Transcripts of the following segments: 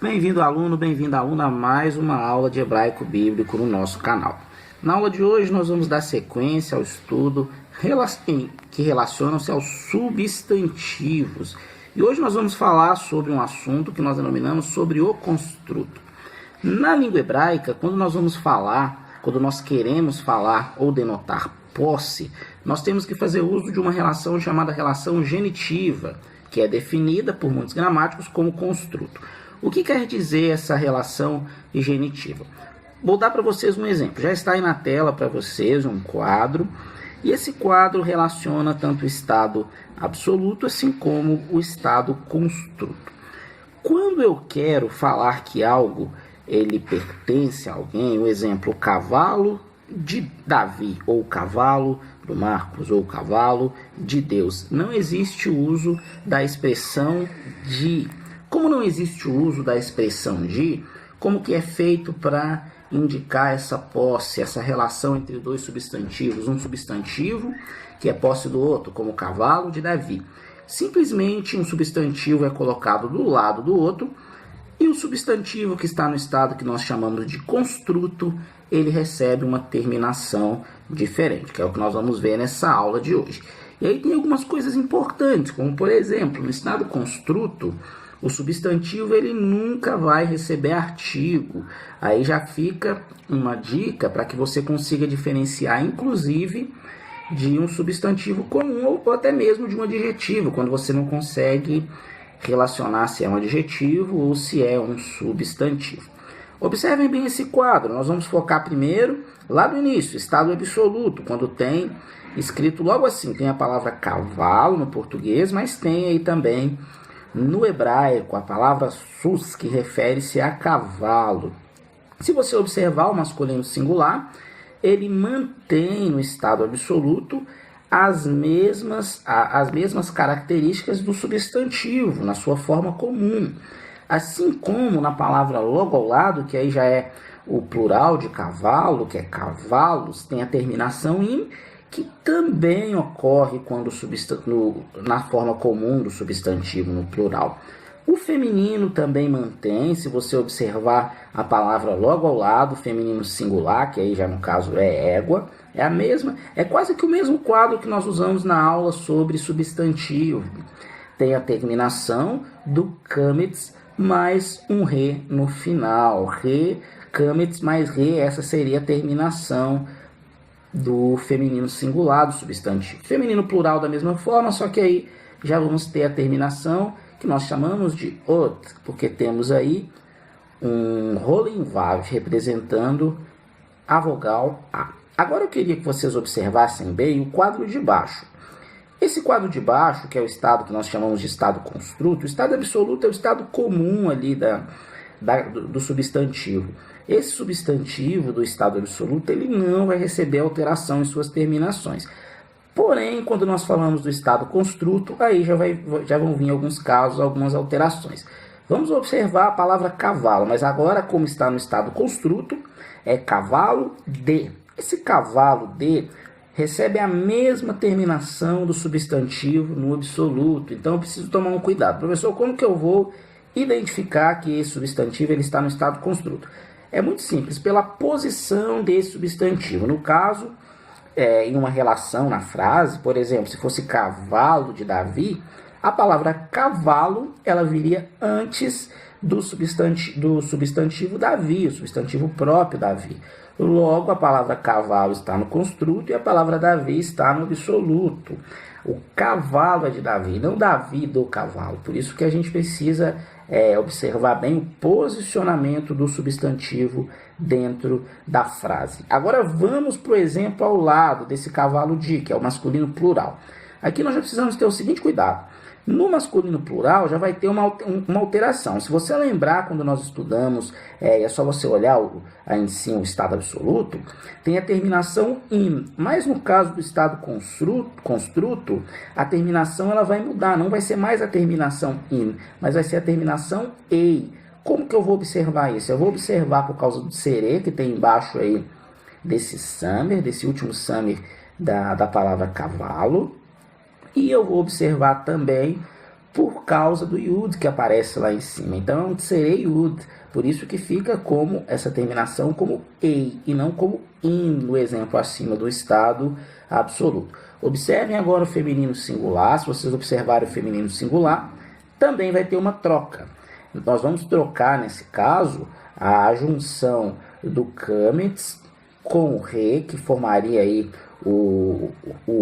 Bem-vindo, aluno, bem-vinda, aluna, a mais uma aula de hebraico bíblico no nosso canal. Na aula de hoje, nós vamos dar sequência ao estudo que relaciona-se aos substantivos. E hoje nós vamos falar sobre um assunto que nós denominamos sobre o construto. Na língua hebraica, quando nós queremos falar ou denotar posse, nós temos que fazer uso de uma relação chamada relação genitiva, que é definida por muitos gramáticos como construto. O que quer dizer essa relação genitiva? Vou dar para vocês um exemplo. Já está aí na tela para vocês um quadro, e esse quadro relaciona tanto o estado absoluto assim como o estado construto. Quando eu quero falar que algo ele pertence a alguém, o exemplo, o cavalo de Davi, ou o cavalo do Marcos, ou o cavalo de Deus, não existe o uso da expressão de. Como não existe o uso da expressão de, como que é feito para indicar essa posse, essa relação entre dois substantivos? Um substantivo que é posse do outro, como o cavalo de Davi. Simplesmente um substantivo é colocado do lado do outro e o substantivo que está no estado que nós chamamos de construto, ele recebe uma terminação diferente, que é o que nós vamos ver nessa aula de hoje. E aí tem algumas coisas importantes, como por exemplo, no estado construto, o substantivo ele nunca vai receber artigo. Aí já fica uma dica para que você consiga diferenciar, inclusive, de um substantivo comum ou até mesmo de um adjetivo, quando você não consegue relacionar se é um adjetivo ou se é um substantivo. Observem bem esse quadro. Nós vamos focar primeiro lá do início, estado absoluto, quando tem escrito logo assim, tem a palavra cavalo no português, mas tem aí também no hebraico a palavra sus, que refere-se a cavalo. Se você observar o masculino singular, ele mantém no estado absoluto as mesmas características do substantivo, na sua forma comum. Assim como na palavra logo ao lado, que aí já é o plural de cavalo, que é cavalos, tem a terminação in, que também ocorre quando na forma comum do substantivo no plural. O feminino também mantém, se você observar a palavra logo ao lado, feminino singular, que aí já no caso é égua, é a mesma, é quase que o mesmo quadro que nós usamos na aula sobre substantivo. Tem a terminação do kametz mais um re no final. Re, kametz mais re, essa seria a terminação do feminino singular do substantivo. Feminino plural da mesma forma, só que aí já vamos ter a terminação que nós chamamos de ot, porque temos aí um rolim vav representando a vogal A. Agora eu queria que vocês observassem bem o quadro de baixo. Esse quadro de baixo, que é o estado que nós chamamos de estado construto, o estado absoluto é o estado comum ali do substantivo. Esse substantivo do estado absoluto, ele não vai receber alteração em suas terminações. Porém, quando nós falamos do estado construto, aí já vão vir alguns casos, algumas alterações. Vamos observar a palavra cavalo, mas agora, como está no estado construto, é cavalo de. Esse cavalo de recebe a mesma terminação do substantivo no absoluto. Então, eu preciso tomar um cuidado. Professor, como que eu vou identificar que esse substantivo ele está no estado construto? É muito simples, pela posição desse substantivo. No caso, em uma relação na frase, por exemplo, se fosse cavalo de Davi, a palavra cavalo ela viria antes do substantivo Davi, o substantivo próprio Davi. Logo, a palavra cavalo está no construto e a palavra Davi está no absoluto. O cavalo é de Davi, não Davi do cavalo. Por isso que a gente precisa observar bem o posicionamento do substantivo dentro da frase. Agora vamos para o exemplo ao lado desse cavalo de, que é o masculino plural. Aqui nós já precisamos ter o seguinte cuidado. No masculino plural já vai ter uma alteração. Se você lembrar quando nós estudamos, é só você olhar aí em cima o estado absoluto, tem a terminação in. Mas no caso do estado construto, a terminação ela vai mudar. Não vai ser mais a terminação in, mas vai ser a terminação ei. Como que eu vou observar isso? Eu vou observar por causa do serê, que tem embaixo aí desse samer, desse último samer da palavra cavalo. E eu vou observar também por causa do yud que aparece lá em cima. Então é um tserei yud, por isso que fica como essa terminação como ei e não como in no exemplo acima do estado absoluto. Observem agora o feminino singular. Se vocês observarem o feminino singular, também vai ter uma troca. Nós vamos trocar nesse caso a junção do kametz com o re, que formaria aí o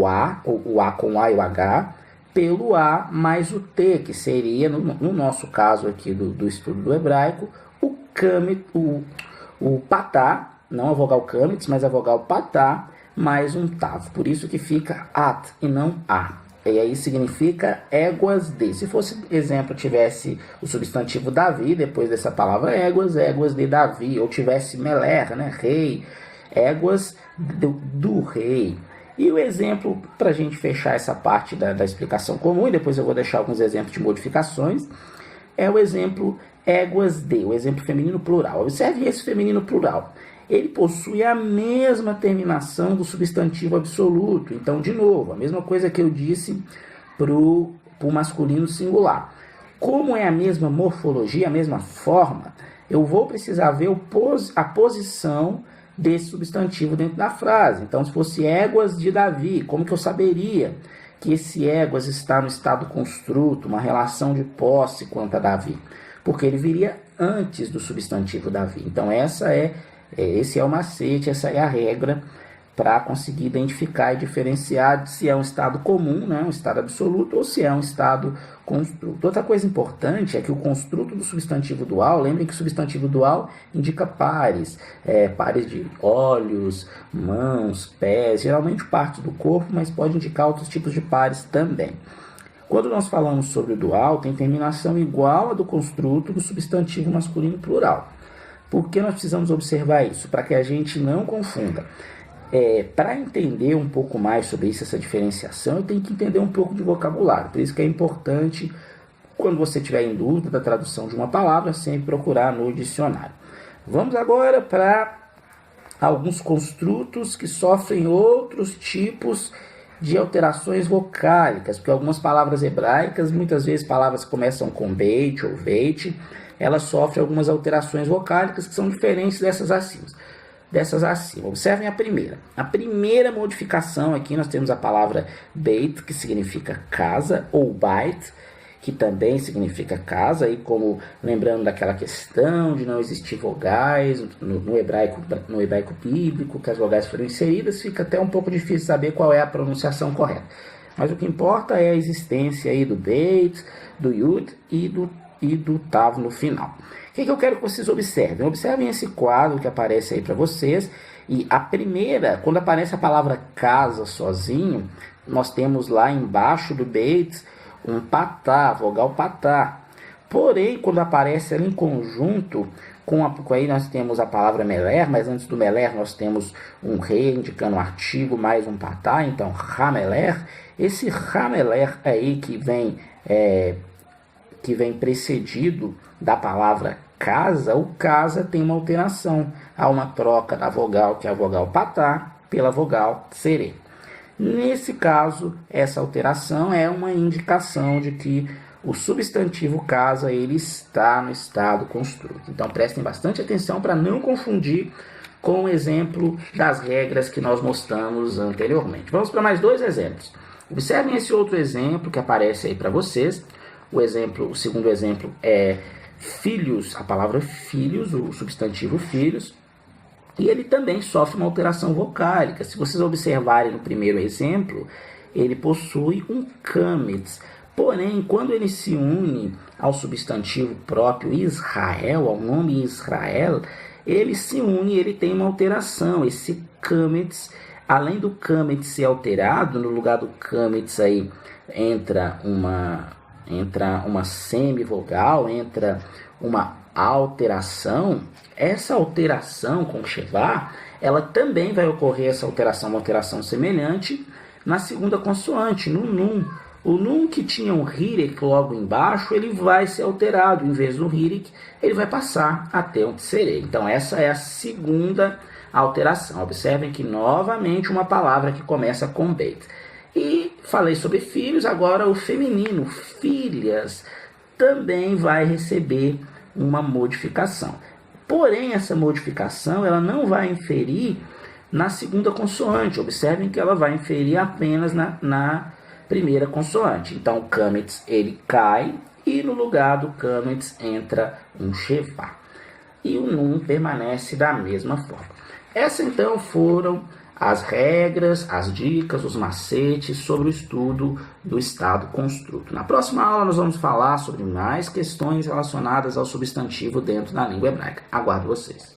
A com o A e o H, pelo A mais o T, que seria, no nosso caso aqui do estudo do hebraico, o patá, não a vogal kametz, mas a vogal patá, mais um tav. Por isso que fica at e não a. E aí significa éguas de. Se fosse, exemplo, tivesse o substantivo Davi, depois dessa palavra éguas de Davi, ou tivesse Meler, né, rei, éguas do rei. E o exemplo, para a gente fechar essa parte da explicação comum, e depois eu vou deixar alguns exemplos de modificações, é o exemplo éguas de, o exemplo feminino plural. Observe esse feminino plural. Ele possui a mesma terminação do substantivo absoluto. Então, de novo, a mesma coisa que eu disse para o masculino singular. Como é a mesma morfologia, a mesma forma, eu vou precisar ver a posição desse substantivo dentro da frase. Então, se fosse éguas de Davi, como que eu saberia que esse éguas está no estado construto, uma relação de posse quanto a Davi? Porque ele viria antes do substantivo Davi. Então, esse é o macete, essa é a regra para conseguir identificar e diferenciar se é um estado comum, né, um estado absoluto, ou se é um estado construto. Outra coisa importante é que o construto do substantivo dual, lembrem que o substantivo dual indica pares, pares de olhos, mãos, pés, geralmente partes do corpo, mas pode indicar outros tipos de pares também. Quando nós falamos sobre o dual, tem terminação igual a do construto do substantivo masculino plural. Por que nós precisamos observar isso? Para que a gente não confunda. Para entender um pouco mais sobre isso, essa diferenciação, eu tenho que entender um pouco de vocabulário. Por isso que é importante, quando você tiver em dúvida da tradução de uma palavra, sempre procurar no dicionário. Vamos agora para alguns construtos que sofrem outros tipos de alterações vocálicas, porque algumas palavras hebraicas, muitas vezes palavras que começam com beit ou veit, elas sofrem algumas alterações vocálicas que são diferentes dessas acima. Observem a primeira. A primeira modificação aqui nós temos a palavra beit, que significa casa, ou bait, que também significa casa, e como lembrando daquela questão de não existir vogais no hebraico bíblico, que as vogais foram inseridas, fica até um pouco difícil saber qual é a pronunciação correta. Mas o que importa é a existência aí do beit, do yud e do tav no final. O que eu quero que vocês observem? Observem esse quadro que aparece aí para vocês. E a primeira, quando aparece a palavra casa sozinho, nós temos lá embaixo do beit um patá, vogal patá. Porém, quando aparece ela em conjunto, aí nós temos a palavra meler, mas antes do meler nós temos um re indicando um artigo mais um patá, então rameler. Esse rameler aí que vem precedido da palavra casa, o casa tem uma alteração. Há uma troca da vogal, que é a vogal patá, pela vogal serê. Nesse caso, essa alteração é uma indicação de que o substantivo casa ele está no estado construto. Então prestem bastante atenção para não confundir com o exemplo das regras que nós mostramos anteriormente. Vamos para mais dois exemplos. Observem esse outro exemplo que aparece aí para vocês. O segundo exemplo é filhos, a palavra filhos, o substantivo filhos, e ele também sofre uma alteração vocálica. Se vocês observarem no primeiro exemplo, ele possui um kametz. Porém, quando ele se une ao substantivo próprio Israel, ao nome Israel, ele se une, ele tem uma alteração. Esse kametz, além do kametz ser alterado, no lugar do kametz aí entra uma semivogal, entra uma alteração. Essa alteração com Shevá, ela também vai ocorrer, essa alteração, uma alteração semelhante na segunda consoante, no nun. O nun que tinha um hirik logo embaixo, ele vai ser alterado. Em vez do hirik, ele vai passar a ter um tserê. Então essa é a segunda alteração. Observem que novamente uma palavra que começa com beit. E falei sobre filhos, agora o feminino, filhas, também vai receber uma modificação. Porém, essa modificação ela não vai inferir na segunda consoante. Observem que ela vai inferir apenas na primeira consoante. Então, o Kametz ele cai e no lugar do Kametz entra um Sheva. E o Nun permanece da mesma forma. Essas então foram as regras, as dicas, os macetes sobre o estudo do estado construto. Na próxima aula nós vamos falar sobre mais questões relacionadas ao substantivo dentro da língua hebraica. Aguardo vocês.